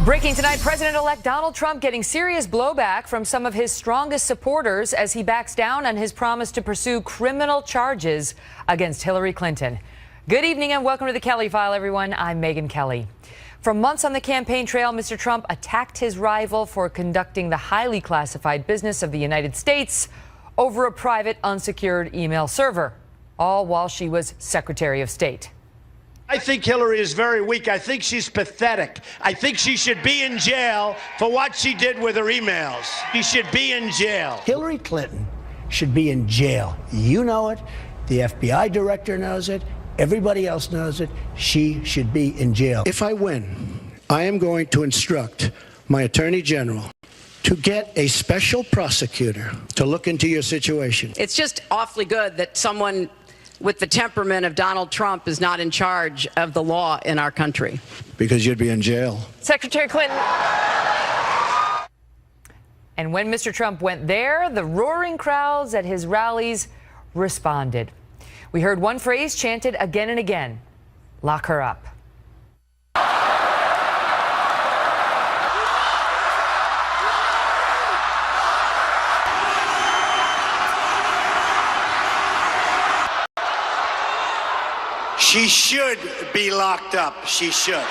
Breaking tonight, President-elect Donald Trump getting serious blowback from some of his strongest supporters as he backs down on his promise to pursue criminal charges against Hillary Clinton. Good evening and welcome to the Kelly File, everyone. I'm Megyn Kelly. For months on the campaign trail, Mr. Trump attacked his rival for conducting the highly classified business of the United States over a private unsecured email server, all while she was Secretary of State. I think Hillary is very weak. I think she's pathetic. I think she should be in jail for what she did with her emails. She should be in jail. Hillary Clinton should be in jail. You know it. The FBI director knows it. Everybody else knows it. She should be in jail. If I win, I am going to instruct my Attorney General to get a special prosecutor to look into your situation. It's just awfully good that someone with the temperament of Donald Trump is not in charge of the law in our country. Because you'd be in jail. Secretary Clinton. And when Mr. Trump went there, the roaring crowds at his rallies responded. We heard one phrase chanted again and again: lock her up. She should be locked up. She should.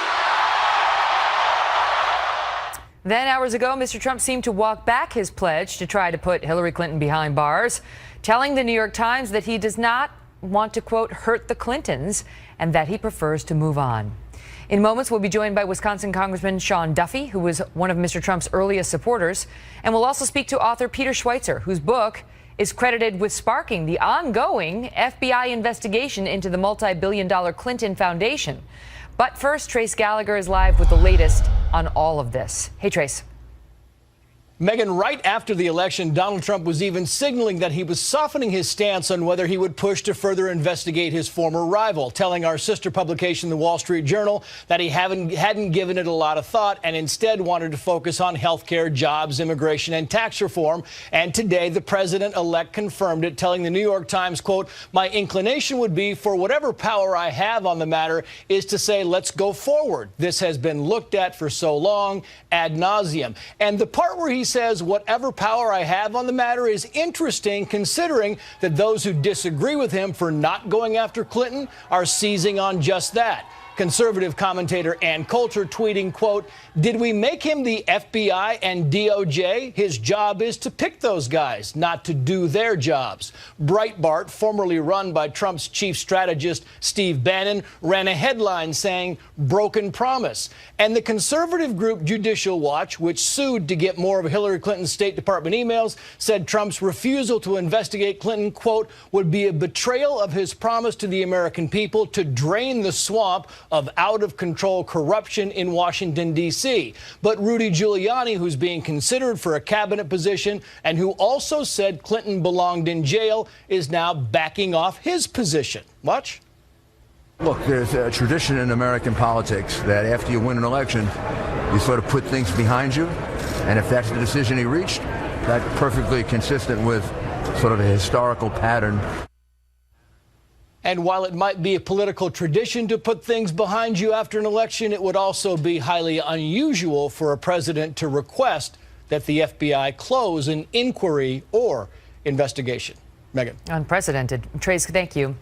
Then hours ago, Mr. Trump seemed to walk back his pledge to try to put Hillary Clinton behind bars, telling the New York Times that he does not want to, quote, hurt the Clintons, and that he prefers to move on. In moments, we'll be joined by Wisconsin Congressman Sean Duffy, who was one of Mr. Trump's earliest supporters, and we'll also speak to author Peter Schweizer, whose book is credited with sparking the ongoing FBI investigation into the multi-billion-dollar Clinton Foundation. But first, Trace Gallagher is live with the latest on all of this. Hey, Trace. Megyn, right after the election, Donald Trump was even signaling that he was softening his stance on whether he would push to further investigate his former rival, telling our sister publication, The Wall Street Journal, that he hadn't given it a lot of thought and instead wanted to focus on health care, jobs, immigration, and tax reform. And today, the president-elect confirmed it, telling the New York Times, quote, "My inclination would be, for whatever power I have on the matter, is to say, let's go forward. This has been looked at for so long, ad nauseum." And the part where he says whatever power I have on the matter is interesting, considering that those who disagree with him for not going after Clinton are seizing on just that. Conservative commentator Ann Coulter tweeting, quote, "Did we make him the FBI and DOJ? His job is to pick those guys, not to do their jobs." Breitbart, formerly run by Trump's chief strategist Steve Bannon, ran a headline saying, "Broken promise." And the conservative group Judicial Watch, which sued to get more of Hillary Clinton's State Department emails, said Trump's refusal to investigate Clinton, quote, "would be a betrayal of his promise to the American people to drain the swamp of out-of-control corruption in Washington, D.C. But Rudy Giuliani, who's being considered for a cabinet position and who also said Clinton belonged in jail, is now backing off his position. Watch. Look, there's a tradition in American politics that after you win an election, you sort of put things behind you. And if that's the decision he reached, that's perfectly consistent with sort of a historical pattern. And while it might be a political tradition to put things behind you after an election, it would also be highly unusual for a president to request that the FBI close an inquiry or investigation. Megyn. Unprecedented. Trace, thank you.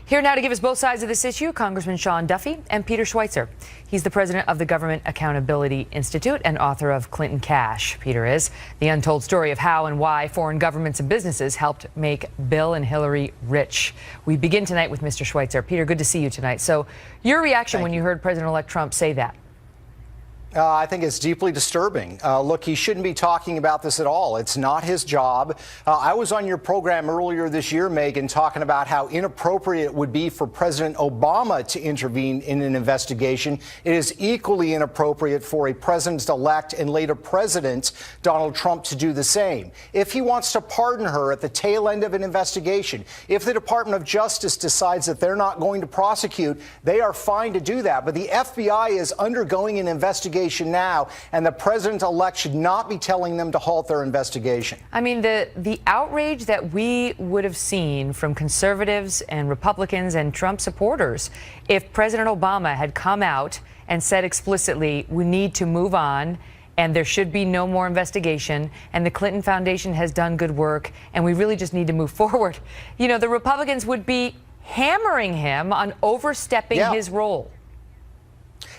Here now to give us both sides of this issue, Congressman Sean Duffy and Peter Schweizer. He's the president of the Government Accountability Institute and author of Clinton Cash. Peter is the untold story of how and why foreign governments and businesses helped make Bill and Hillary rich. We begin tonight with Mr. Schweizer. Peter, good to see you tonight. So your reaction when you heard President-elect Trump say that? I think it's deeply disturbing. Look, he shouldn't be talking about this at all. It's not his job. I was on your program earlier this year, Megyn, talking about how inappropriate it would be for President Obama to intervene in an investigation. It is equally inappropriate for a president-elect and later president, Donald Trump, to do the same. If he wants to pardon her at the tail end of an investigation, if the Department of Justice decides that they're not going to prosecute, they are fine to do that. But the FBI is undergoing an investigation now, and the president-elect should not be telling them to halt their investigation. I mean, the outrage that we would have seen from conservatives and Republicans and Trump supporters if President Obama had come out and said explicitly, we need to move on and there should be no more investigation, and the Clinton Foundation has done good work, and we really just need to move forward. You know, the Republicans would be hammering him on overstepping his role.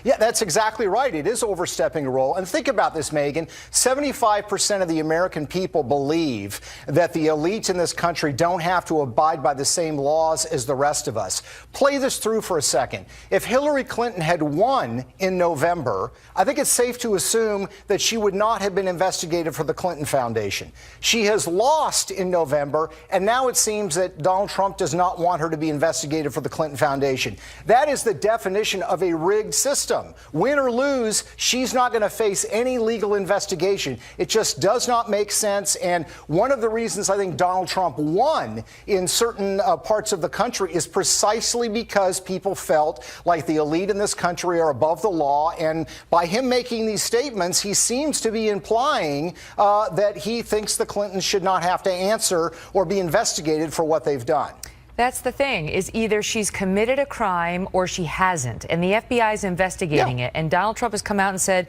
Yeah, that's exactly right. It is overstepping a role. And think about this, Megyn. 75% of the American people believe that the elites in this country don't have to abide by the same laws as the rest of us. Play this through for a second. If Hillary Clinton had won in November, I think it's safe to assume that she would not have been investigated for the Clinton Foundation. She has lost in November, and now it seems that Donald Trump does not want her to be investigated for the Clinton Foundation. That is the definition of a rigged system. Win or lose, she's not going to face any legal investigation. It just does not make sense. And one of the reasons I think Donald Trump won in certain parts of the country is precisely because people felt like the elite in this country are above the law. And by him making these statements, he seems to be implying that he thinks the Clintons should not have to answer or be investigated for what they've done. That's the thing, is either she's committed a crime or she hasn't. And the FBI is investigating it. And Donald Trump has come out and said,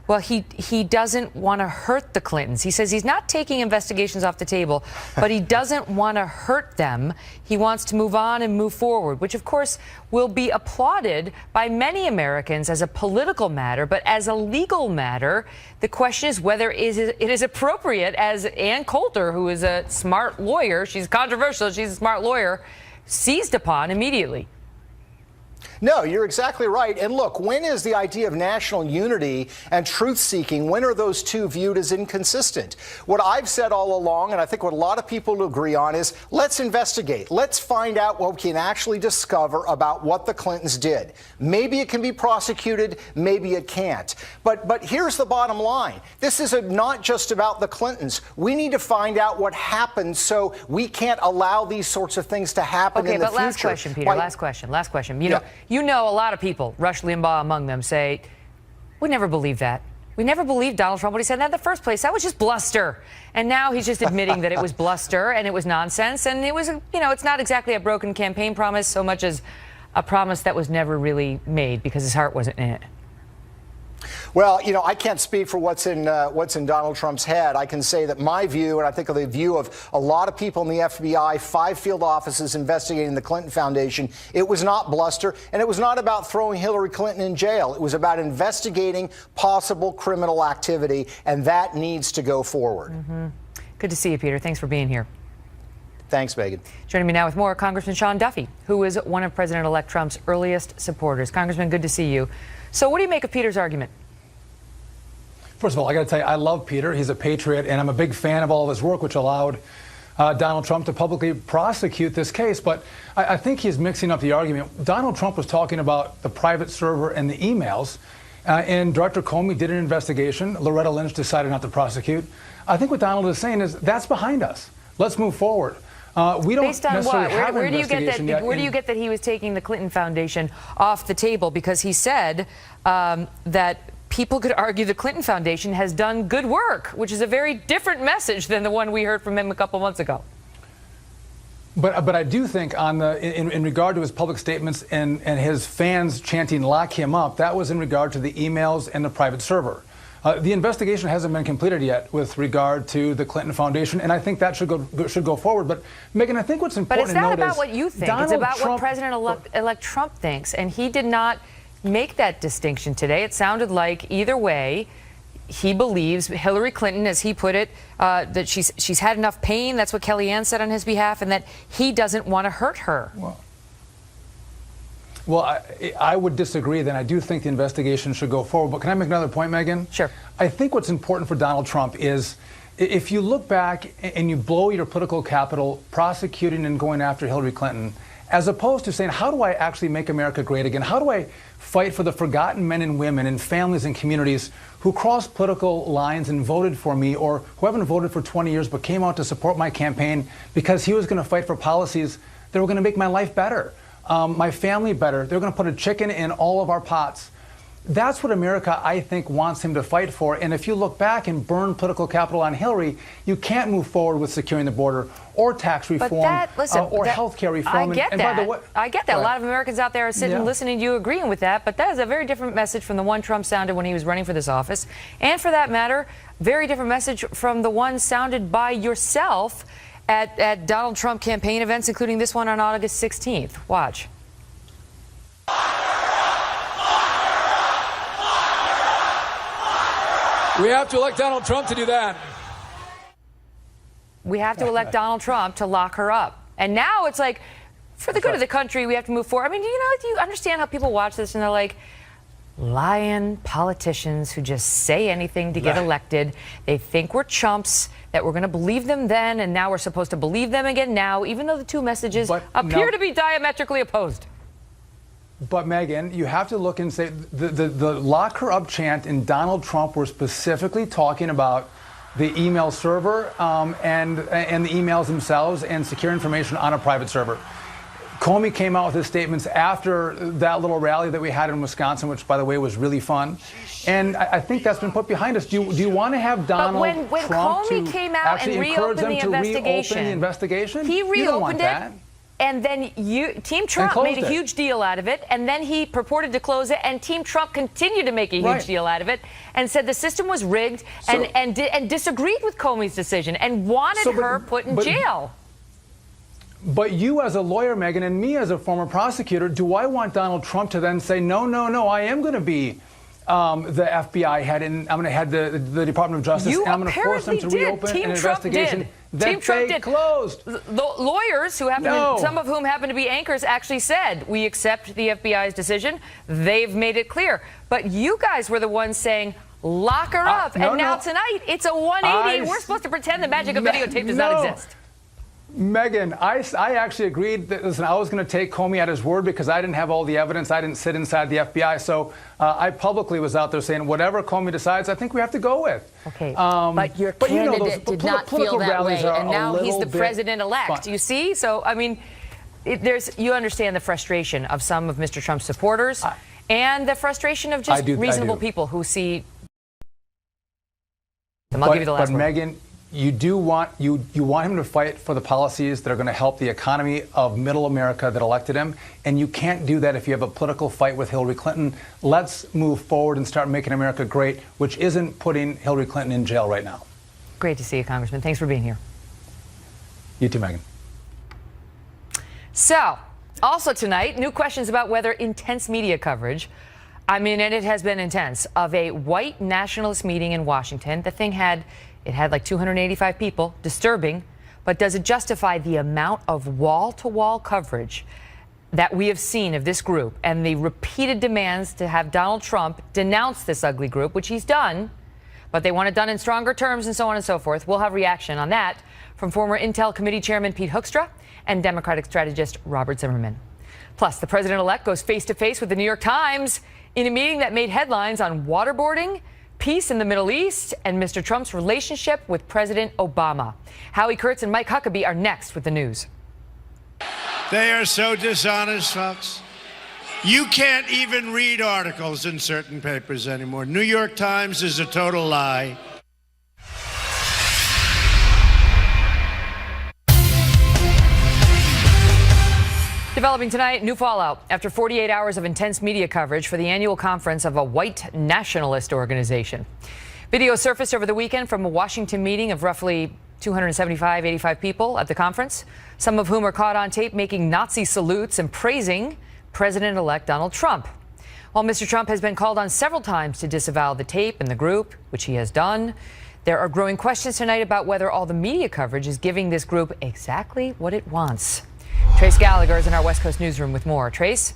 well, he doesn't want to hurt the Clintons. He says he's not taking investigations off the table, but he doesn't want to hurt them. He wants to move on and move forward, which, of course, will be applauded by many Americans as a political matter. But as a legal matter, the question is whether it is appropriate, as Ann Coulter, who is a smart lawyer, she's controversial, she's a smart lawyer, seized upon immediately. No, you're exactly right. And look, when is the idea of national unity and truth-seeking, when are those two viewed as inconsistent? What I've said all along, and I think what a lot of people agree on, is let's investigate. Let's find out what we can actually discover about what the Clintons did. Maybe it can be prosecuted, maybe it can't. But here's the bottom line. This is not just about the Clintons. We need to find out what happened so we can't allow these sorts of things to happen in the future. Okay, but last question, Peter, last question. You know, a lot of people, Rush Limbaugh among them, say, we never believed that. We never believed Donald Trump when he said that in the first place. That was just bluster. And now he's just admitting that it was bluster and it was nonsense. And it was, you know, it's not exactly a broken campaign promise so much as a promise that was never really made because his heart wasn't in it. Well, you know, I can't speak for what's in Donald Trump's head. I can say that my view, and I think of the view of a lot of people in the FBI, 5 field offices investigating the Clinton Foundation, it was not bluster, and it was not about throwing Hillary Clinton in jail. It was about investigating possible criminal activity, and that needs to go forward. Good to see you, Peter. Thanks for being here. Thanks, Megyn. Joining me now with more, Congressman Sean Duffy, who is one of President-elect Trump's earliest supporters. Congressman, good to see you. So what do you make of Peter's argument? First of all, I got to tell you, I love Peter. He's a patriot, and I'm a big fan of all of his work, which allowed Donald Trump to publicly prosecute this case. But I think he's mixing up the argument. Donald Trump was talking about the private server and the emails, and Director Comey did an investigation. Loretta Lynch decided not to prosecute. I think what Donald is saying is that's behind us. Let's move forward. We don't Based on necessarily what? have Where an do you get investigation that? yet. Where do you get that he was taking the Clinton Foundation off the table? Because he said that people could argue the Clinton Foundation has done good work, which is a very different message than the one we heard from him a couple months ago. But I do think in regard to his public statements and his fans chanting "lock him up," that was in regard to the emails and the private server. The investigation hasn't been completed yet with regard to the Clinton Foundation, and I think that should go forward. But Megyn, I think what's important But it's not to note about is what you think. Donald It's about Trump, what President-elect Trump thinks, and he did not make that distinction today. It sounded like either way, he believes Hillary Clinton, as he put it, that she's had enough pain. That's what Kellyanne said on his behalf, and that he doesn't want to hurt her. Well, I would disagree. Then I do think the investigation should go forward. But can I make another point, Megyn? Sure. I think what's important for Donald Trump is if you look back and you blow your political capital prosecuting and going after Hillary Clinton, as opposed to saying, how do I actually make America great again? How do I fight for the forgotten men and women and families and communities who crossed political lines and voted for me, or who haven't voted for 20 years but came out to support my campaign because he was going to fight for policies that were going to make my life better, my family better. They're going to put a chicken in all of our pots. That's what America, I think, wants him to fight for. And if you look back and burn political capital on Hillary, you can't move forward with securing the border or tax reform or health care reform. I get that. By the way, I get that. A lot of Americans out there are sitting listening to you agreeing with that. But that is a very different message from the one Trump sounded when he was running for this office. And for that matter, very different message from the one sounded by yourself at Donald Trump campaign events, including this one on August 16th. Watch. We have to elect Donald Trump to do that. We have to elect Donald Trump to lock her up. And now it's like, for the good of the country, we have to move forward. I mean, do you understand how people watch this and they're like, lying politicians who just say anything to get elected. They think we're chumps, that we're going to believe them then, and now we're supposed to believe them again now, even though the two messages appear to be diametrically opposed. But, Megyn, you have to look and say the lock her up chant in Donald Trump were specifically talking about the email server and the emails themselves and secure information on a private server. Comey came out with his statements after that little rally that we had in Wisconsin, which, by the way, was really fun. And I think that's been put behind us. Do you want to have Donald when Trump Comey came out and reopened the investigation, he reopened it. And then Team Trump made a huge deal out of it, and then he purported to close it, and Team Trump continued to make a huge deal out of it, and said the system was rigged, and disagreed with Comey's decision, and wanted her put in jail. But you as a lawyer, Megyn, and me as a former prosecutor, do I want Donald Trump to then say, no, I am going to be the FBI head, and I'm going to head the Department of Justice, and I'm going to force them to reopen an investigation that they closed. The lawyers, who some of whom happen to be anchors, actually said, we accept the FBI's decision. They've made it clear. But you guys were the ones saying, lock her up. Now tonight, it's a 180, and we're supposed to pretend the magic of videotape does not exist. Megyn, I actually agreed that, listen, I was going to take Comey at his word because I didn't have all the evidence. I didn't sit inside the FBI. So I publicly was out there saying, whatever Comey decides, I think we have to go with. Okay. But your candidate did not feel that way. And now he's the president-elect. You see? So, I mean, you understand the frustration of some of Mr. Trump's supporters and the frustration of just reasonable people who see them. I'll give you the last word. But, Megyn, you do want you want him to fight for the policies that are going to help the economy of middle America that elected him, and you can't do that if you have a political fight with Hillary Clinton. Let's move forward and start making America great, which isn't putting Hillary Clinton in jail right now. Great to see you, Congressman. Thanks for being here. You too, Megyn. So, also tonight, new questions about whether intense media coverage, and it has been intense, of a white nationalist meeting in Washington. The thing had like 285 people, disturbing, but does it justify the amount of wall-to-wall coverage that we have seen of this group and the repeated demands to have Donald Trump denounce this ugly group, which he's done, but they want it done in stronger terms and so on and so forth? We'll have reaction on that from former Intel Committee Chairman Pete Hoekstra and Democratic strategist Robert Zimmerman. Plus, the president-elect goes face-to-face with the New York Times in a meeting that made headlines on waterboarding, peace in the Middle East, and Mr. Trump's relationship with President Obama. Howie Kurtz and Mike Huckabee are next with the news. They are so dishonest, folks. You can't even read articles in certain papers anymore. New York Times is a total lie. Developing tonight, new fallout after 48 hours of intense media coverage for the annual conference of a white nationalist organization. Video surfaced over the weekend from a Washington meeting of roughly 85 people at the conference, some of whom are caught on tape making Nazi salutes and praising President-elect Donald Trump. While Mr. Trump has been called on several times to disavow the tape and the group, which he has done, there are growing questions tonight about whether all the media coverage is giving this group exactly what it wants. Trace Gallagher is in our West Coast newsroom with more. Trace?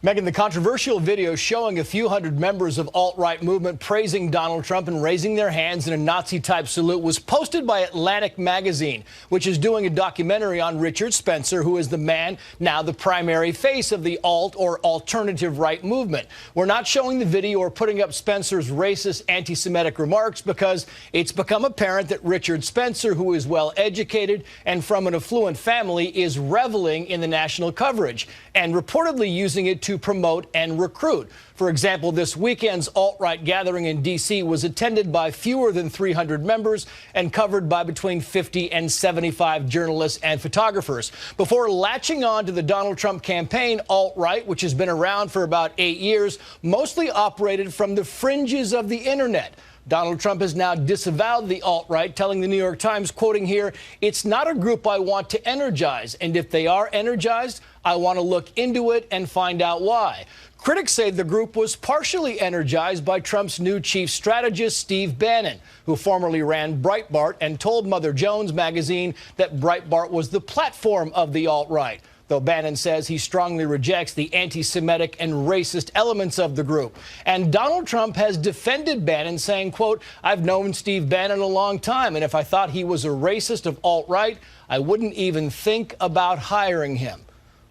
Megyn, the controversial video showing a few hundred members of alt-right movement praising Donald Trump and raising their hands in a Nazi-type salute was posted by Atlantic Magazine, which is doing a documentary on Richard Spencer, who is the man now the primary face of the alt or alternative right movement. We're not showing the video or putting up Spencer's racist anti-Semitic remarks because it's become apparent that Richard Spencer, who is well-educated and from an affluent family, is reveling in the national coverage and reportedly using it to to promote and recruit. For example, this weekend's alt-right gathering in D.C. was attended by fewer than 300 members and covered by between 50 and 75 journalists and photographers. Before latching on to the Donald Trump campaign, alt-right, which has been around for about 8 years, mostly operated from the fringes of the internet. Donald Trump has now disavowed the alt-right, telling the New York Times, quoting here, "It's not a group I want to energize, and if they are energized, I want to look into it and find out why." Critics say the group was partially energized by Trump's new chief strategist, Steve Bannon, who formerly ran Breitbart and told Mother Jones magazine that Breitbart was the platform of the alt-right, though Bannon says he strongly rejects the anti-Semitic and racist elements of the group. And Donald Trump has defended Bannon, saying, quote, "I've known Steve Bannon a long time, and if I thought he was a racist of alt-right, I wouldn't even think about hiring him."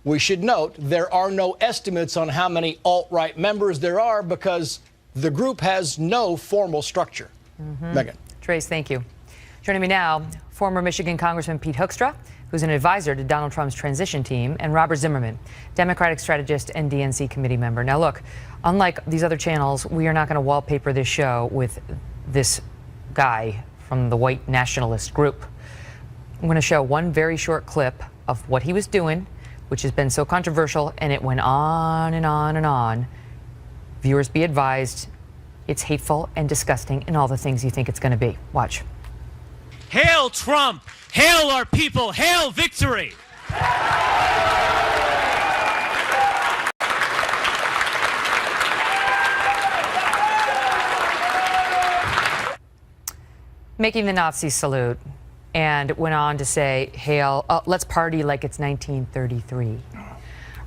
We should note there are no estimates on how many alt-right members there are because the group has no formal structure. Megan. Trace, thank you. Joining me now, former Michigan Congressman Pete Hoekstra, who's an advisor to Donald Trump's transition team, and Robert Zimmerman, Democratic strategist and DNC committee member. Now, look, unlike these other channels, we are not going to wallpaper this show with this guy from the white nationalist group. I'm going to show one very short clip of what he was doing, which has been so controversial, and it went on and on and on. Viewers, be advised, it's hateful and disgusting and all the things you think it's going to be. Watch. Hail Trump! Hail our people! Hail victory! Making the Nazi salute, and went on to say, hail, let's party like it's 1933.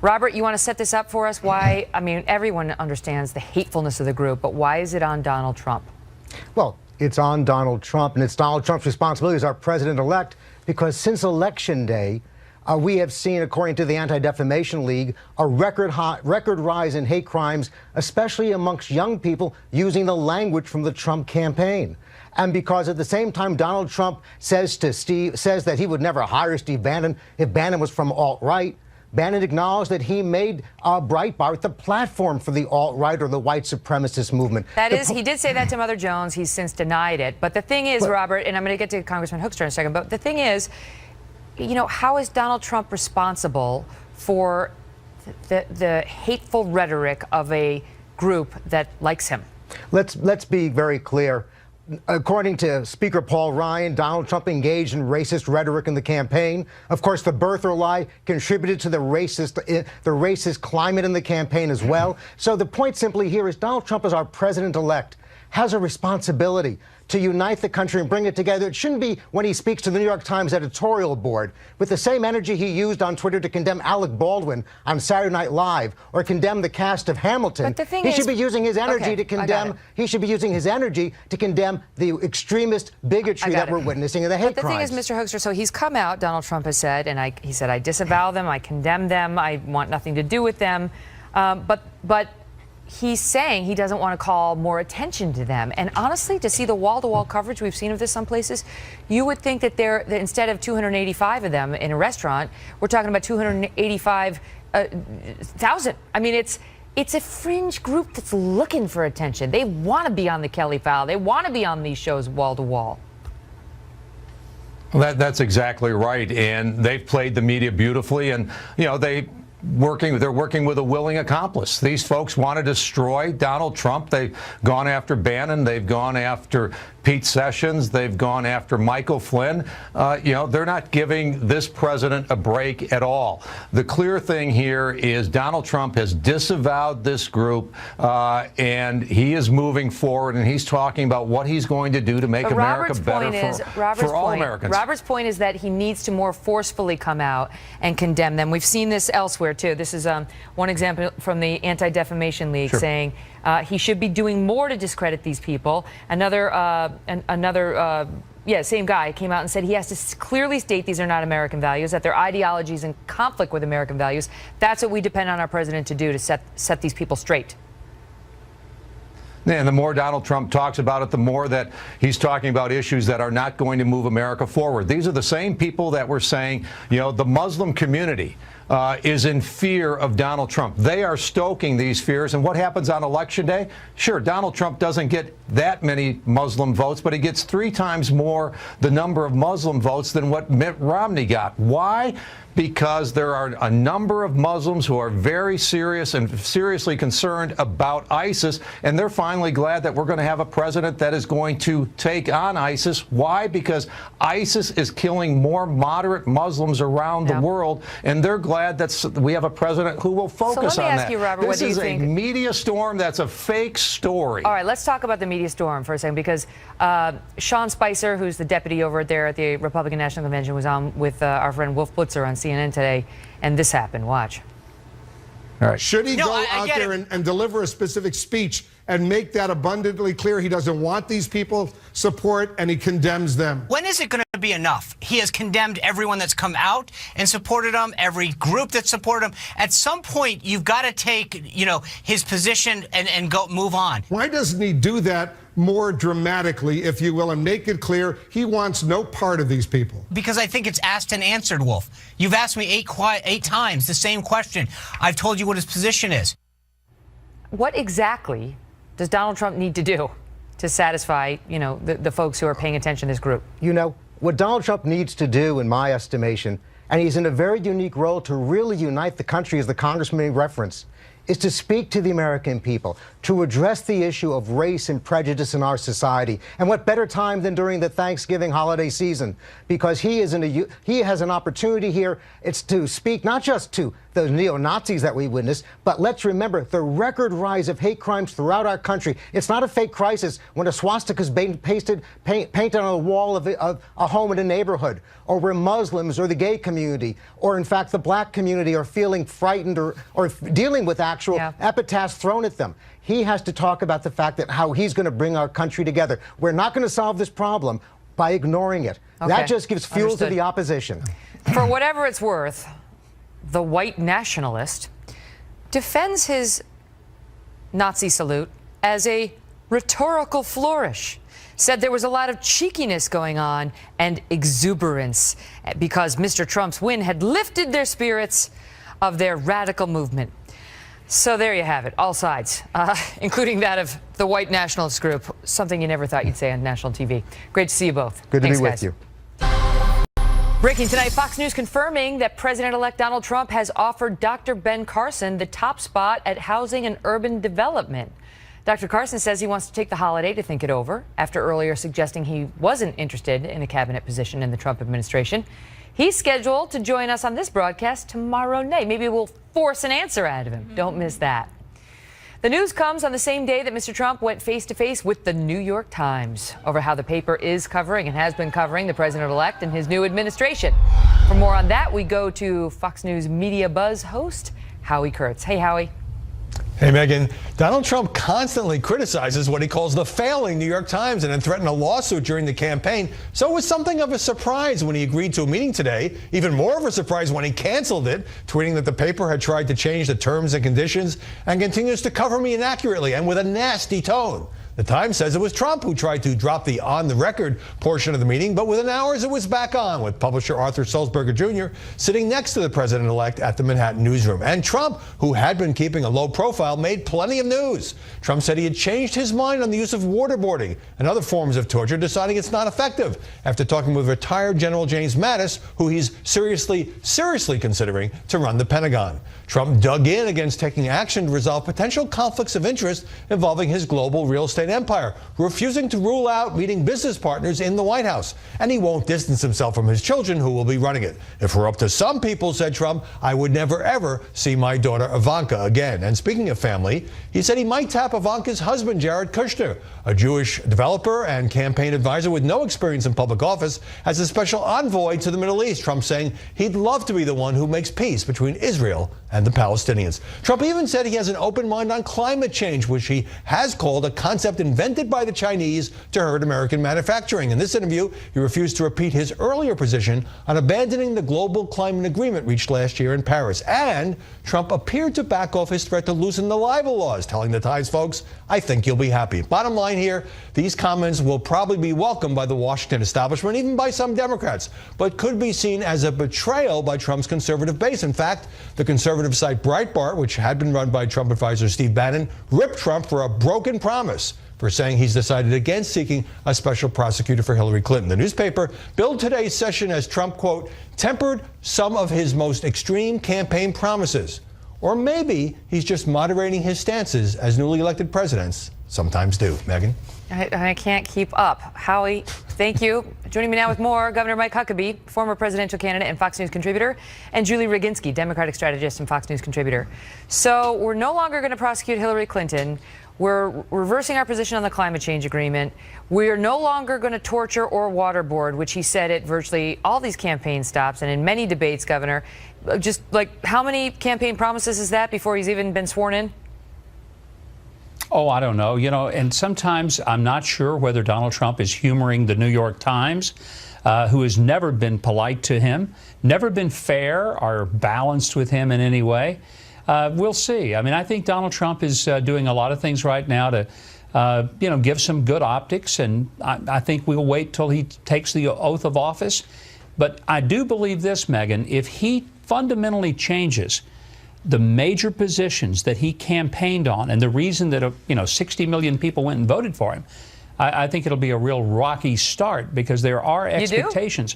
Robert, you want to set this up for us? Why? I mean, everyone understands the hatefulness of the group, but why is it on Donald Trump? Well, it's on Donald Trump, and it's Donald Trump's responsibility as our president-elect, because since Election Day, we have seen, according to the Anti-Defamation League, a record rise in hate crimes, especially amongst young people using the language from the Trump campaign. And because at the same time Donald Trump says that he would never hire Steve Bannon if Bannon was from alt-right, Bannon acknowledged that he made Breitbart the platform for the alt-right or the white supremacist movement. That is, he did say that to Mother Jones. He's since denied it. But the thing is, Robert, and I'm going to get to Congressman Hoekstra in a second, but the thing is, you know, how is Donald Trump responsible for the hateful rhetoric of a group that likes him? Let's be very clear. According to Speaker Paul Ryan, Donald Trump engaged in racist rhetoric in the campaign. Of course, the birther lie contributed to the racist climate in the campaign as well. So the point simply here is Donald Trump, as our president-elect, has a responsibility to unite the country and bring it together. It shouldn't be when he speaks to the New York Times editorial board with the same energy he used on Twitter to condemn Alec Baldwin on Saturday Night Live or condemn the cast of Hamilton. But the thing he is, should be using his energy to condemn. He should be using his energy to condemn the extremist bigotry that we're witnessing in the hate crimes. But the thing is, Mr. Hoekstra, so he's come out, Donald Trump has said, and he said, I disavow them, I condemn them, I want nothing to do with them. But he's saying he doesn't want to call more attention to them. And honestly, to see the wall-to-wall coverage we've seen of this some places, you would think that that instead of 285 of them in a restaurant, we're talking about 285,000. I mean, it's a fringe group that's looking for attention. They want to be on the Kelly File. They want to be on these shows wall-to-wall. Well, that's exactly right. And they've played the media beautifully. And, you know, they're working with a willing accomplice. These folks want to destroy Donald Trump. They've gone after Bannon. They've gone after Pete Sessions. They've gone after Michael Flynn. You know, they're not giving this president a break at all. The clear thing here is Donald Trump has disavowed this group, and he is moving forward, and he's talking about what he's going to do to make America better for all Americans. Robert's point is that he needs to more forcefully come out and condemn them. We've seen this elsewhere, too. This is one example from the Anti-Defamation League saying he should be doing more to discredit these people. Same guy came out and said he has to clearly state these are not American values, that their ideology is in conflict with American values. That's what we depend on our president to do, to set these people straight. And the more Donald Trump talks about it, the more that he's talking about issues that are not going to move America forward. These are the same people that were saying, you know, the Muslim community is in fear of Donald Trump. They are stoking these fears. And what happens on Election Day? Sure, Donald Trump doesn't get that many Muslim votes, but he gets 3 times more the number of Muslim votes than what Mitt Romney got. Why? Because there are a number of Muslims who are very serious and seriously concerned about ISIS, and they're finally glad that we're going to have a president that is going to take on ISIS. Why? Because ISIS is killing more moderate Muslims around the world, and they're glad that we have a president who will focus on that. So let me ask you, Robert, what do you think? This is a media storm that's a fake story. All right, let's talk about the media storm for a second, because Sean Spicer, who's the deputy over there at the Republican National Convention, was on with our friend Wolf Blitzer on CNN today, and this happened. Watch. All right. Should he go out there and deliver a specific speech and make that abundantly clear he doesn't want these people support and he condemns them? When is it going to be enough? He has condemned everyone that's come out and supported him, every group that supported him. At some point, you've got to take, his position and go move on. Why doesn't he do that more dramatically, if you will, and make it clear he wants no part of these people? Because I think it's asked and answered, Wolf. You've asked me eight times the same question. I've told you what his position is. What exactly does Donald Trump need to do to satisfy, the folks who are paying attention to this group? What Donald Trump needs to do, in my estimation, and he's in a very unique role to really unite the country, as the congressman referenced, is to speak to the American people, to address the issue of race and prejudice in our society. And what better time than during the Thanksgiving holiday season? Because he has an opportunity here. It's to speak not just to the neo-Nazis that we witnessed, but let's remember the record rise of hate crimes throughout our country. It's not a fake crisis when a swastika is painted on a wall of a home in a neighborhood, or where Muslims or the gay community, or in fact the black community are feeling frightened or dealing with actual epitaphs thrown at them. He has to talk about the fact that how he's going to bring our country together. We're not going to solve this problem by ignoring it. Okay. That just gives fuel Understood. to the opposition. For whatever it's worth, the white nationalist defends his Nazi salute as a rhetorical flourish. Said there was a lot of cheekiness going on and exuberance because Mr. Trump's win had lifted their spirits of their radical movement. So there you have it, all sides, including that of the white nationalist group, something you never thought you'd say on national TV. Great to see you both. Good to Thanks, be with guys. you. Breaking tonight, Fox News confirming that President-elect Donald Trump has offered Dr. Ben Carson the top spot at Housing and Urban Development. Dr. Carson says he wants to take the holiday to think it over after earlier suggesting he wasn't interested in a cabinet position in the Trump administration. He's scheduled to join us on this broadcast tomorrow night. Maybe we'll force an answer out of him. Don't miss that. The news comes on the same day that Mr. Trump went face-to-face with the New York Times over how the paper is covering and has been covering the president-elect and his new administration. For more on that, we go to Fox News Media Buzz host Howie Kurtz. Hey, Howie. Hey, Megan. Donald Trump constantly criticizes what he calls the failing New York Times and then threatened a lawsuit during the campaign. So it was something of a surprise when he agreed to a meeting today. Even more of a surprise when he canceled it, tweeting that the paper had tried to change the terms and conditions and continues to cover me inaccurately and with a nasty tone. The Times says it was Trump who tried to drop the on-the-record portion of the meeting, but within hours it was back on, with publisher Arthur Sulzberger Jr. sitting next to the president-elect at the Manhattan newsroom. And Trump, who had been keeping a low profile, made plenty of news. Trump said he had changed his mind on the use of waterboarding and other forms of torture, deciding it's not effective, after talking with retired General James Mattis, who he's seriously considering to run the Pentagon. Trump dug in against taking action to resolve potential conflicts of interest involving his global real estate empire, refusing to rule out meeting business partners in the White House. And he won't distance himself from his children, who will be running it. If we're up to some people, said Trump, I would never, ever see my daughter Ivanka again. And speaking of family, he said he might tap Ivanka's husband, Jared Kushner, a Jewish developer and campaign advisor with no experience in public office, as a special envoy to the Middle East. Trump saying he'd love to be the one who makes peace between Israel and the Palestinians. Trump even said he has an open mind on climate change, which he has called a concept concept invented by the Chinese to hurt American manufacturing. In this interview, he refused to repeat his earlier position on abandoning the global climate agreement reached last year in Paris. And Trump appeared to back off his threat to loosen the libel laws, telling the Times folks, "I think you'll be happy." Bottom line here, these comments will probably be welcomed by the Washington establishment, even by some Democrats, but could be seen as a betrayal by Trump's conservative base. In fact, the conservative site Breitbart, which had been run by Trump advisor Steve Bannon, ripped Trump for a broken promise for saying he's decided against seeking a special prosecutor for Hillary Clinton. The newspaper billed today's session as Trump, quote, tempered some of his most extreme campaign promises. Or maybe he's just moderating his stances as newly elected presidents sometimes do. Megyn? I can't keep up. Howie, thank you. Joining me now with more, Governor Mike Huckabee, former presidential candidate and Fox News contributor, and Julie Roginski, Democratic strategist and Fox News contributor. So we're no longer going to prosecute Hillary Clinton. We're reversing our position on the climate change agreement. We are no longer going to torture or waterboard, which he said at virtually all these campaign stops and in many debates, Governor. Just like how many campaign promises is that before he's even been sworn in? Oh, I don't know. You know, and sometimes I'm not sure whether Donald Trump is humoring the New York Times, who has never been polite to him, never been fair or balanced with him in any way. We'll see. I mean, I think Donald Trump is doing a lot of things right now to, give some good optics. And I think we'll wait till he takes the oath of office. But I do believe this, Megyn, if he fundamentally changes the major positions that he campaigned on and the reason that 60 million people went and voted for him, I think it'll be a real rocky start because there are expectations.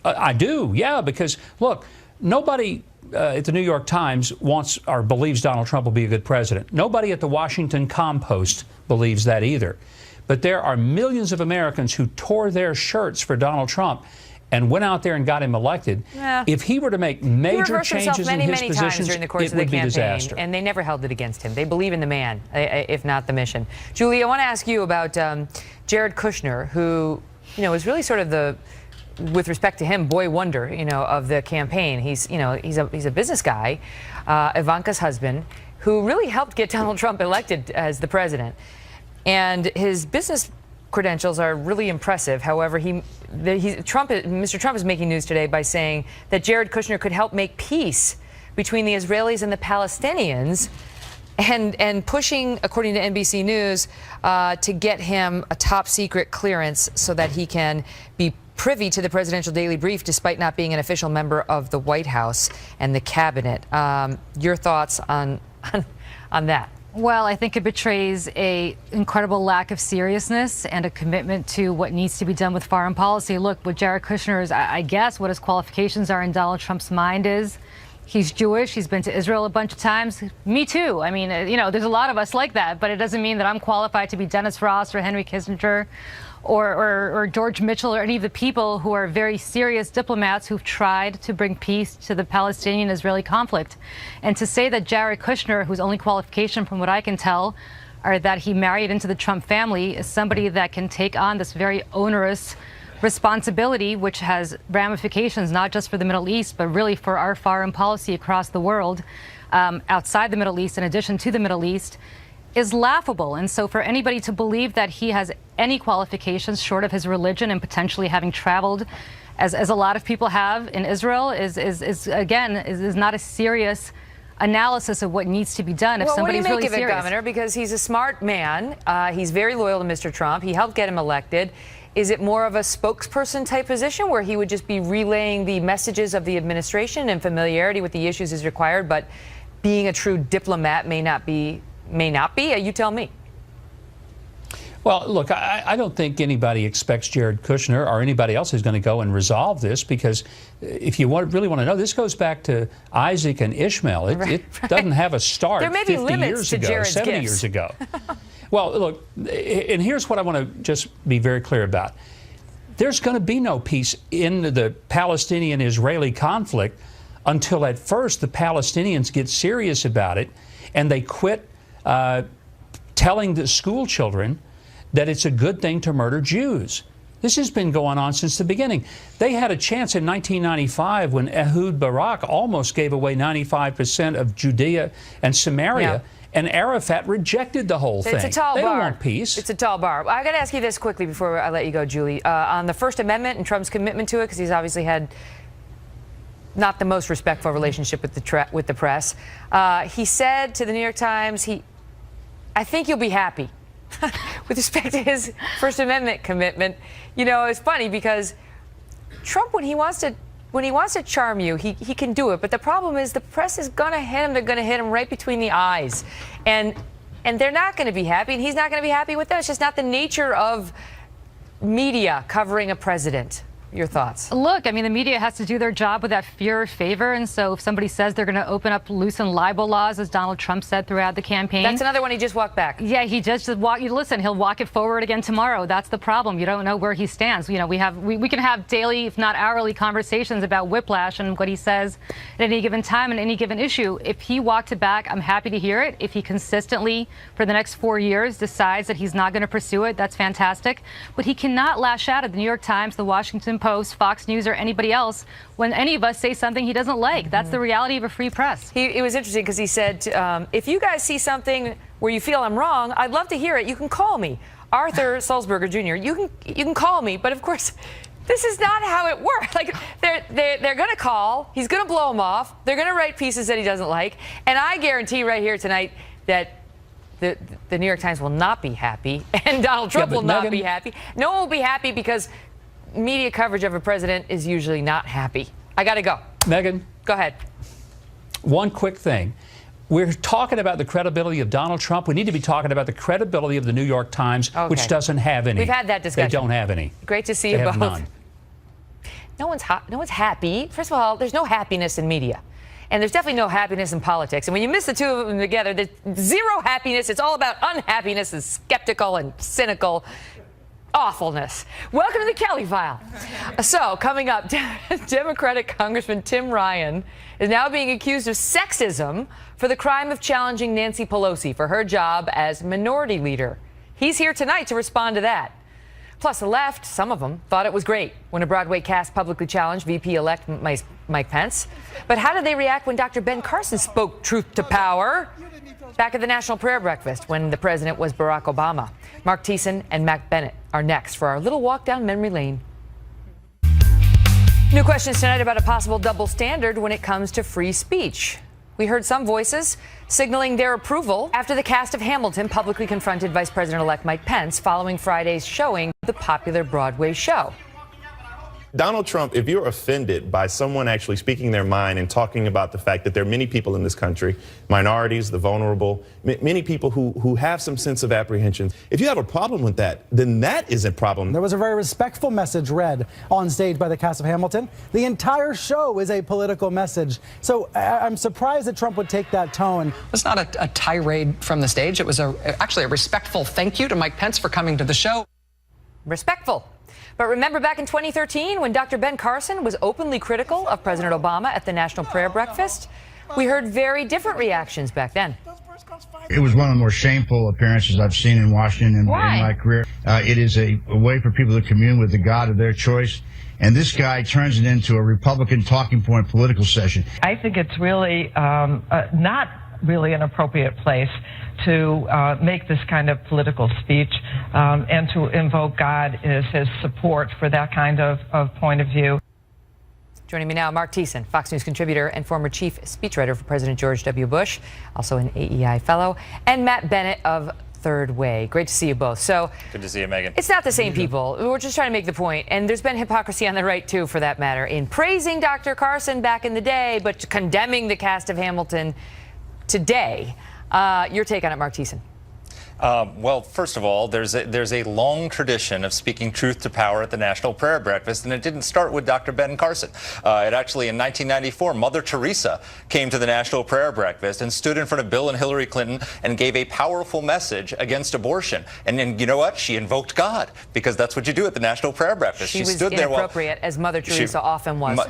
I do, yeah, because look, nobody at the New York Times wants or believes Donald Trump will be a good president. Nobody at the Washington Compost believes that either. But there are millions of Americans who tore their shirts for Donald Trump and went out there and got him elected. Yeah. If he were to make major changes in his positions, during the course it of the would be campaign, disaster. And they never held it against him. They believe in the man, if not the mission. Julie, I want to ask you about Jared Kushner, who, is really sort of the, with respect to him, boy wonder, of the campaign. He's a business guy, Ivanka's husband, who really helped get Donald Trump elected as the president. And his business credentials are really impressive. However, Mr. Trump is making news today by saying that Jared Kushner could help make peace between the Israelis and the Palestinians, and pushing, according to NBC News, to get him a top secret clearance so that he can be privy to the presidential daily brief despite not being an official member of the White House and the cabinet. Your thoughts on that? Well, I think it betrays an incredible lack of seriousness and a commitment to what needs to be done with foreign policy. Look, what Jared Kushner is, I guess what his qualifications are in Donald Trump's mind is he's Jewish. He's been to Israel a bunch of times. Me too. I mean, there's a lot of us like that, but it doesn't mean that I'm qualified to be Dennis Ross or Henry Kissinger or George Mitchell or any of the people who are very serious diplomats who've tried to bring peace to the Palestinian-Israeli conflict. And to say that Jared Kushner, whose only qualification from what I can tell are that he married into the Trump family, is somebody that can take on this very onerous responsibility, which has ramifications not just for the Middle East, but really for our foreign policy across the world, outside the Middle East, in addition to the Middle East, is laughable. And so for anybody to believe that he has any qualifications short of his religion and potentially having traveled, as a lot of people have in Israel, is not a serious analysis of what needs to be done. If somebody's really serious. What do you make of it, Governor? Because he's a smart man. He's very loyal to Mr. Trump. He helped get him elected. Is it more of a spokesperson type position where he would just be relaying the messages of the administration and familiarity with the issues is required, but being a true diplomat may not be? You tell me. Well, look, I don't think anybody expects Jared Kushner or anybody else is going to go and resolve this, because if you really want to know, this goes back to Isaac and Ishmael. It doesn't have a start there may 50 be limits years to ago, Jared's 70 gifts. years ago. Well, look, and here's what I want to just be very clear about. There's going to be no peace in the Palestinian-Israeli conflict until at first the Palestinians get serious about it and they quit telling the school children that it's a good thing to murder Jews. This has been going on since the beginning. They had a chance in 1995 when Ehud Barak almost gave away 95% of Judea and Samaria, and Arafat rejected the whole thing. It's a tall they bar. don't want peace. It's a tall bar. I got to ask you this quickly before I let you go, Julie. On the First Amendment and Trump's commitment to it, because he's obviously had not the most respectful relationship with the press. He said to the New York Times, I think you'll be happy with respect to his First Amendment commitment. You know, it's funny because Trump, when he wants to charm you, he can do it. But the problem is the press is going to hit him. They're going to hit him right between the eyes. And they're not going to be happy. And he's not going to be happy with that. It's just not the nature of media covering a president. Your thoughts? Look, I mean, the media has to do their job with that fear of favor. And so if somebody says they're going to open up, loosen libel laws, as Donald Trump said throughout the campaign. That's another one he just walked back. Yeah, he just walked. Listen, he'll walk it forward again tomorrow. That's the problem. You don't know where he stands. You know, we can have daily, if not hourly, conversations about whiplash and what he says at any given time and any given issue. If he walked it back, I'm happy to hear it. If he consistently, for the next 4 years, decides that he's not going to pursue it, that's fantastic. But he cannot lash out at the New York Times, the Washington Post, Fox News, or anybody else when any of us say something he doesn't like. That's the reality of a free press. It was interesting because he said, if you guys see something where you feel I'm wrong, I'd love to hear it. You can call me. Arthur Sulzberger Jr., you can call me. But of course, this is not how it works. Like, they're going to call. He's going to blow him off. They're going to write pieces that he doesn't like. And I guarantee right here tonight that the New York Times will not be happy, and Donald Trump will not be happy. No one will be happy because media coverage of a president is usually not happy. I got to go. Megyn. Go ahead. One quick thing. We're talking about the credibility of Donald Trump. We need to be talking about the credibility of the New York Times, which doesn't have any. We've had that discussion. They don't have any. Great to see they you have both. None. No one's happy. First of all, there's no happiness in media. And there's definitely no happiness in politics. And when you mix the two of them together, there's zero happiness. It's all about unhappiness and skeptical and cynical awfulness. Welcome to the Kelly File. So, coming up, Democratic Congressman Tim Ryan is now being accused of sexism for the crime of challenging Nancy Pelosi for her job as minority leader. He's here tonight to respond to that. Plus, the left, some of them, thought it was great when a Broadway cast publicly challenged VP-elect Mike Pence. But how did they react when Dr. Ben Carson spoke truth to power back at the National Prayer Breakfast when the president was Barack Obama? Mark Thiessen and Matt Bennett are next for our little walk down memory lane. New questions tonight about a possible double standard when it comes to free speech. We heard some voices signaling their approval after the cast of Hamilton publicly confronted Vice President-elect Mike Pence following Friday's showing of the popular Broadway show. Donald Trump, if you're offended by someone actually speaking their mind and talking about the fact that there are many people in this country, minorities, the vulnerable, many people who have some sense of apprehension, if you have a problem with that, then that is a problem. There was a very respectful message read on stage by the cast of Hamilton. The entire show is a political message. So I'm surprised that Trump would take that tone. It's not a tirade from the stage. It was actually a respectful thank you to Mike Pence for coming to the show. Respectful. But remember back in 2013 when Dr. Ben Carson was openly critical of President Obama at the National Prayer Breakfast? We heard very different reactions back then. It was one of the more shameful appearances I've seen in Washington in my career. It is a way for people to commune with the God of their choice. And this guy turns it into a Republican talking point political session. I think it's really not really an appropriate place to make this kind of political speech and to invoke God as his support for that kind of point of view. Joining me now, Mark Thiessen, Fox News contributor and former chief speechwriter for President George W. Bush, also an AEI fellow, and Matt Bennett of Third Way. Great to see you both. So good to see you, Megyn. It's not the same people. We're just trying to make the point. And there's been hypocrisy on the right, too, for that matter, in praising Dr. Carson back in the day, but condemning the cast of Hamilton today. Your take on it, Mark Thiessen. Well, first of all, there's a long tradition of speaking truth to power at the National Prayer Breakfast, and it didn't start with Dr. Ben Carson. It actually, in 1994, Mother Teresa came to the National Prayer Breakfast and stood in front of Bill and Hillary Clinton and gave a powerful message against abortion. And then, you know what? She invoked God, because that's what you do at the National Prayer Breakfast. She was stood inappropriate, as Mother Teresa often was.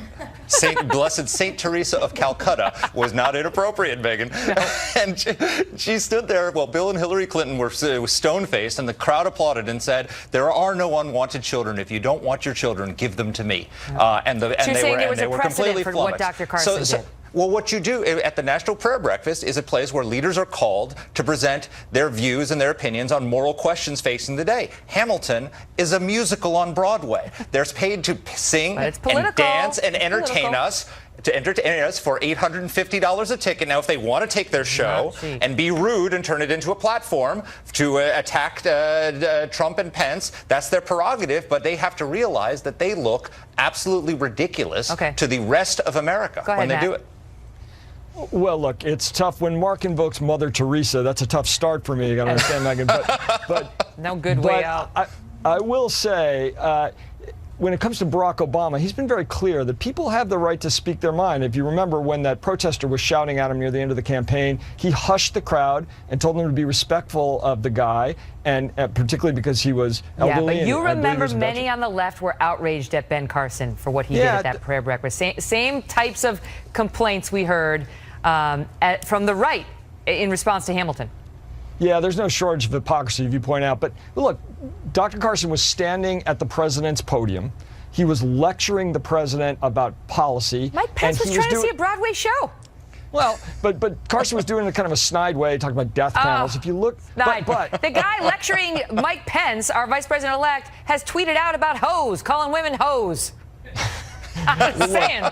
Blessed Saint Teresa of Calcutta was not inappropriate, Megyn. No. And she stood there while Bill and Hillary Clinton were stone-faced, and the crowd applauded and said, "There are no unwanted children. If you don't want your children, give them to me." And So you're saying there was a precedent for what Dr. Carson did? Well, what you do at the National Prayer Breakfast is a place where leaders are called to present their views and their opinions on moral questions facing the day. Hamilton is a musical on Broadway. They're paid to sing and dance and entertain us. To entertain us for $850 a ticket. Now, if they want to take their show and be rude and turn it into a platform to attack Trump and Pence, that's their prerogative, but they have to realize that they look absolutely ridiculous to the rest of America when they do it. Well, look, it's tough. When Mark invokes Mother Teresa, that's a tough start for me. You got to understand, Megan. But no good way out. I will say, when it comes to Barack Obama, he's been very clear that people have the right to speak their mind. If you remember when that protester was shouting at him near the end of the campaign, he hushed the crowd and told them to be respectful of the guy, and particularly because he was elderly. Yeah, but you remember many on the left were outraged at Ben Carson for what he did at that prayer breakfast. Same types of complaints we heard from the right in response to Hamilton. Yeah, there's no shortage of hypocrisy, if you point out. But look, Dr. Carson was standing at the president's podium. He was lecturing the president about policy. Mike Pence was trying to see a Broadway show. Well, but Carson was doing it in kind of a snide way, talking about death panels. If you look, but the guy lecturing Mike Pence, our vice president-elect, has tweeted out about hoes, calling women hoes. I'm just saying.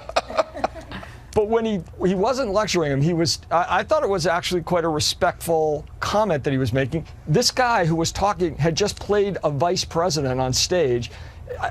But when he wasn't lecturing him, he was. I thought it was actually quite a respectful comment that he was making. This guy who was talking had just played a vice president on stage.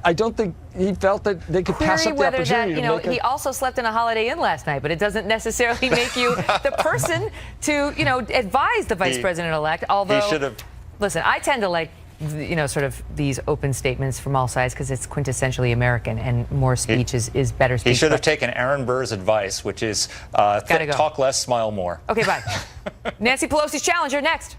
I don't think he felt that they could pass up the opportunity to make he also slept in a Holiday Inn last night, but it doesn't necessarily make you the person to, advise the vice president-elect. Although, he should have. Listen, I tend to like, sort of these open statements from all sides because it's quintessentially American, and more speech is better speech. He should have taken Aaron Burr's advice, which is talk less, smile more. Okay, bye. Nancy Pelosi's challenger next.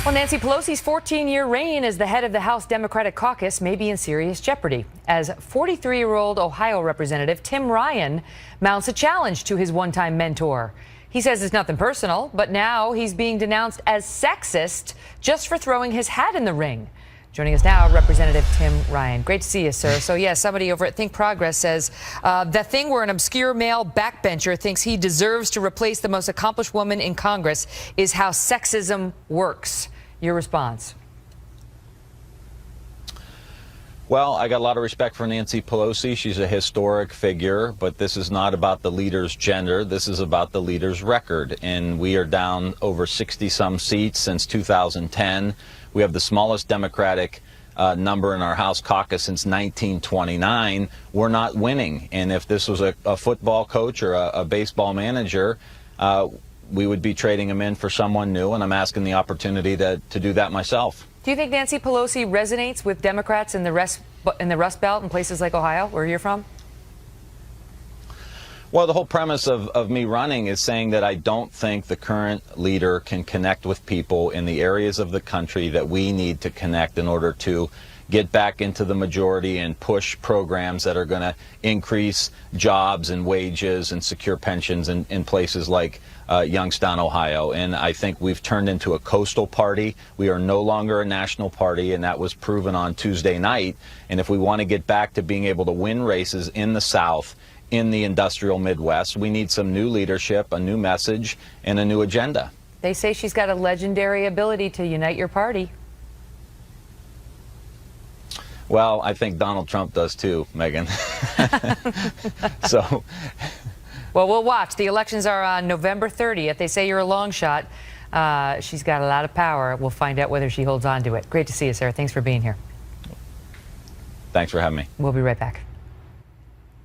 Well, Nancy Pelosi's 14-year reign as the head of the House Democratic Caucus may be in serious jeopardy as 43-year-old Ohio Representative Tim Ryan mounts a challenge to his one-time mentor. He says it's nothing personal, but now he's being denounced as sexist just for throwing his hat in the ring. Joining us now, Representative Tim Ryan. Great to see you, sir. So, yeah, somebody over at Think Progress says the thing where an obscure male backbencher thinks he deserves to replace the most accomplished woman in Congress is how sexism works. Your response? Well, I got a lot of respect for Nancy Pelosi. She's a historic figure, but this is not about the leader's gender. This is about the leader's record. And we are down over 60-some seats since 2010. We have the smallest Democratic number in our House caucus since 1929. We're not winning. And if this was a football coach or a baseball manager, we would be trading him in for someone new, and I'm asking the opportunity to do that myself. Do you think Nancy Pelosi resonates with Democrats in the Rust Belt in places like Ohio, where you're from? Well, the whole premise of me running is saying that I don't think the current leader can connect with people in the areas of the country that we need to connect in order to get back into the majority and push programs that are going to increase jobs and wages and secure pensions in places like Youngstown, Ohio. And I think we've turned into a coastal party. We are no longer a national party, and that was proven on Tuesday night. And if we want to get back to being able to win races in the South, in the industrial Midwest, we need some new leadership, a new message, and a new agenda. They say she's got a legendary ability to unite your party. Well, I think Donald Trump does too, Megan. So. Well, we'll watch. The elections are on November 30th. They say you're a long shot. She's got a lot of power. We'll find out whether she holds on to it. Great to see you, Sarah. Thanks for being here. Thanks for having me. We'll be right back.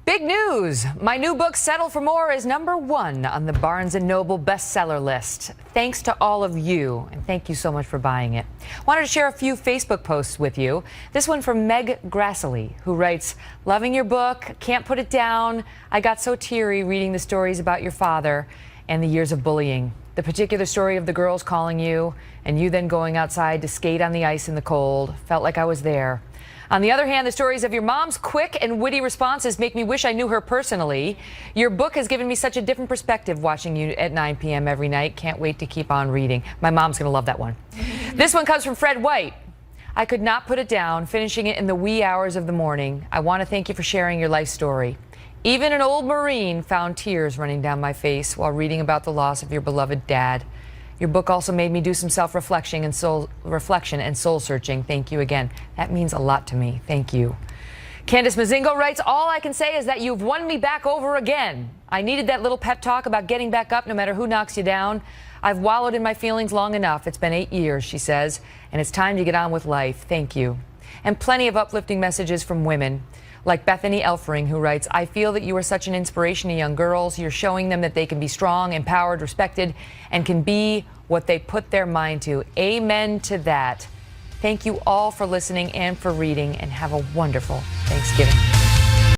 Big news! My new book, Settle for More, is #1 on the Barnes & Noble bestseller list. Thanks to all of you, and thank you so much for buying it. Wanted to share a few Facebook posts with you. This one from Meg Grassley, who writes, "Loving your book, can't put it down. I got so teary reading the stories about your father and the years of bullying. The particular story of the girls calling you, and you then going outside to skate on the ice in the cold. Felt like I was there. On the other hand, the stories of your mom's quick and witty responses make me wish I knew her personally. Your book has given me such a different perspective watching you at 9 p.m. every night. Can't wait to keep on reading." My mom's going to love that one. This one comes from Fred White. "I could not put it down, finishing it in the wee hours of the morning. I want to thank you for sharing your life story. Even an old Marine found tears running down my face while reading about the loss of your beloved dad. Your book also made me do some self-reflection and soul searching. Thank you again. That means a lot to me. Thank you. Candace Mazingo writes, all I can say is that you've won me back over again. I needed that little pep talk about getting back up no matter who knocks you down. I've wallowed in my feelings long enough. It's been 8 years, she says, and it's time to get on with life. Thank you. And plenty of uplifting messages from women, like Bethany Elfring, who writes, I feel that you are such an inspiration to young girls. You're showing them that they can be strong, empowered, respected, and can be what they put their mind to. Amen to that. Thank you all for listening and for reading, and have a wonderful Thanksgiving.